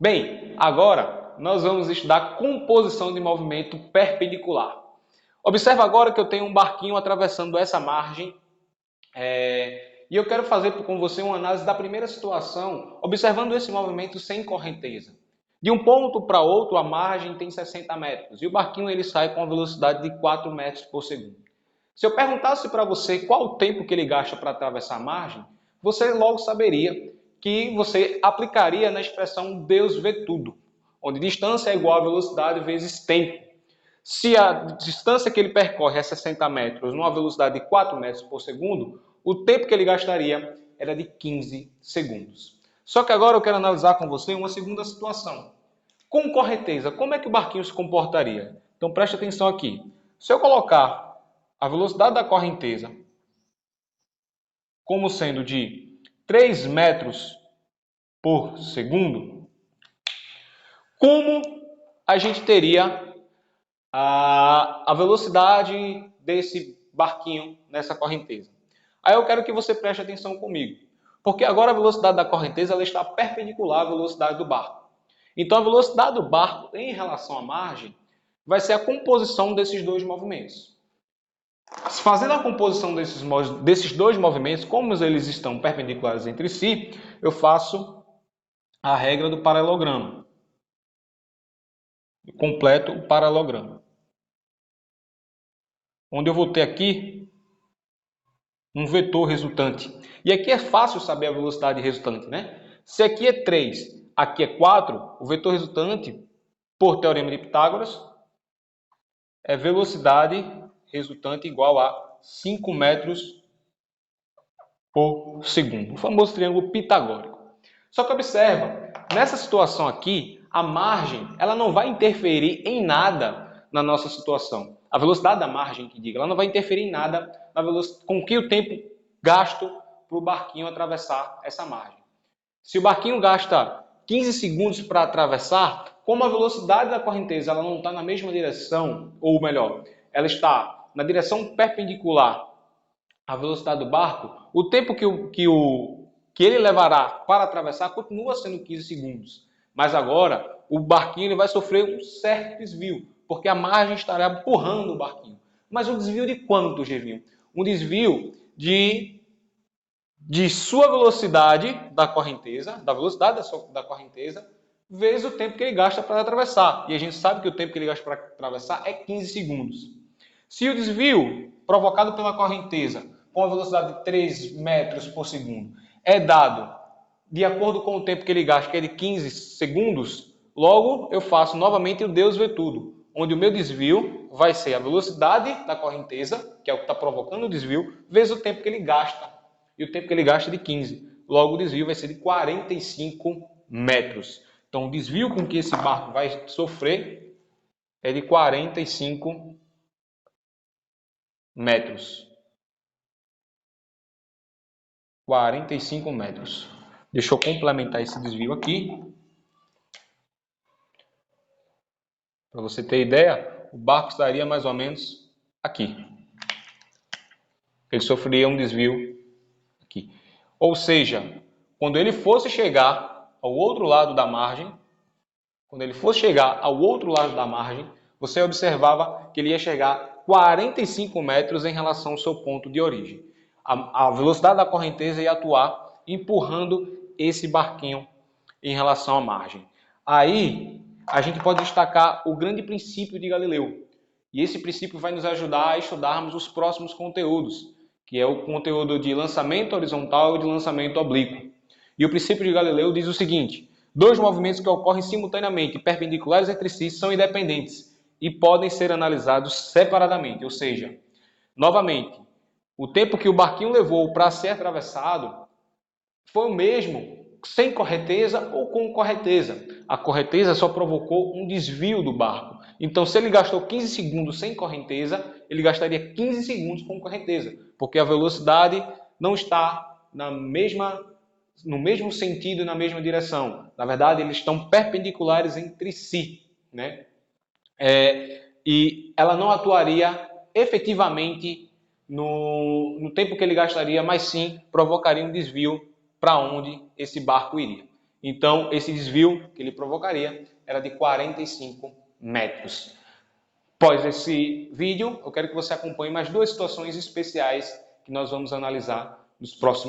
Bem, agora nós vamos estudar composição de movimento perpendicular. Observa agora que eu tenho um barquinho atravessando essa margem e eu quero fazer com você uma análise da primeira situação, observando esse movimento sem correnteza. De um ponto para outro, a margem tem 60 metros e o barquinho ele sai com a velocidade de 4 metros por segundo. Se eu perguntasse para você qual o tempo que ele gasta para atravessar a margem, você logo saberia que você aplicaria na expressão Deus vê tudo, onde distância é igual a velocidade vezes tempo. Se a distância que ele percorre é 60 metros numa velocidade de 4 metros por segundo, o tempo que ele gastaria era de 15 segundos. Só que agora eu quero analisar com você uma segunda situação. Com correnteza, como é que o barquinho se comportaria? Então preste atenção aqui. Se eu colocar a velocidade da correnteza como sendo de 3 metros por segundo, como a gente teria a velocidade desse barquinho nessa correnteza? Aí eu quero que você preste atenção comigo, porque agora a velocidade da correnteza ela está perpendicular à velocidade do barco. Então a velocidade do barco em relação à margem vai ser a composição desses dois movimentos. Fazendo a composição desses dois movimentos, como eles estão perpendiculares entre si, eu faço a regra do paralelogramo. Completo o paralelogramo. Onde eu vou ter aqui um vetor resultante. E aqui é fácil saber a velocidade resultante, né? Se aqui é 3, aqui é 4, o vetor resultante, por teorema de Pitágoras, é velocidade resultante igual a 5 metros por segundo. O famoso triângulo pitagórico. Só que observa, nessa situação aqui, a margem ela não vai interferir em nada na nossa situação. A velocidade da margem, que diga, ela não vai interferir em nada na velocidade, com que o tempo gasto para o barquinho atravessar essa margem. Se o barquinho gasta 15 segundos para atravessar, como a velocidade da correnteza ela não está na mesma direção, ou melhor, ela está na direção perpendicular à velocidade do barco, o tempo que ele levará para atravessar continua sendo 15 segundos. Mas agora o barquinho ele vai sofrer um certo desvio, porque a margem estará empurrando o barquinho. Mas um desvio de quanto, Gevinho? Um desvio de sua velocidade da correnteza, da velocidade da correnteza, vezes o tempo que ele gasta para atravessar. E a gente sabe que o tempo que ele gasta para atravessar é 15 segundos. Se o desvio provocado pela correnteza com a velocidade de 3 metros por segundo é dado de acordo com o tempo que ele gasta, que é de 15 segundos, logo eu faço novamente o Deus vê tudo, onde o meu desvio vai ser a velocidade da correnteza, que é o que está provocando o desvio, vezes o tempo que ele gasta. E o tempo que ele gasta é de 15. Logo o desvio vai ser de 45 metros. Então o desvio com que esse barco vai sofrer é de 45 metros. 45 metros. Deixa eu complementar esse desvio aqui. Para você ter ideia, o barco estaria mais ou menos aqui. Ele sofreria um desvio aqui. Ou seja, quando ele fosse chegar ao outro lado da margem, você observava que ele ia chegar 45 metros em relação ao seu ponto de origem. A velocidade da correnteza ia atuar empurrando esse barquinho em relação à margem. Aí a gente pode destacar o grande princípio de Galileu. E esse princípio vai nos ajudar a estudarmos os próximos conteúdos, que é o conteúdo de lançamento horizontal e de lançamento oblíquo. E o princípio de Galileu diz o seguinte: dois movimentos que ocorrem simultaneamente e perpendiculares entre si são independentes e podem ser analisados separadamente. Ou seja, novamente, o tempo que o barquinho levou para ser atravessado foi o mesmo sem correnteza ou com correnteza. A correnteza só provocou um desvio do barco. Então, se ele gastou 15 segundos sem correnteza, ele gastaria 15 segundos com correnteza, porque a velocidade não está no mesmo sentido, na mesma direção. Na verdade, eles estão perpendiculares entre si, né? E ela não atuaria efetivamente no tempo que ele gastaria, mas sim provocaria um desvio para onde esse barco iria. Então, esse desvio que ele provocaria era de 45 metros. Após esse vídeo, eu quero que você acompanhe mais duas situações especiais que nós vamos analisar nos próximos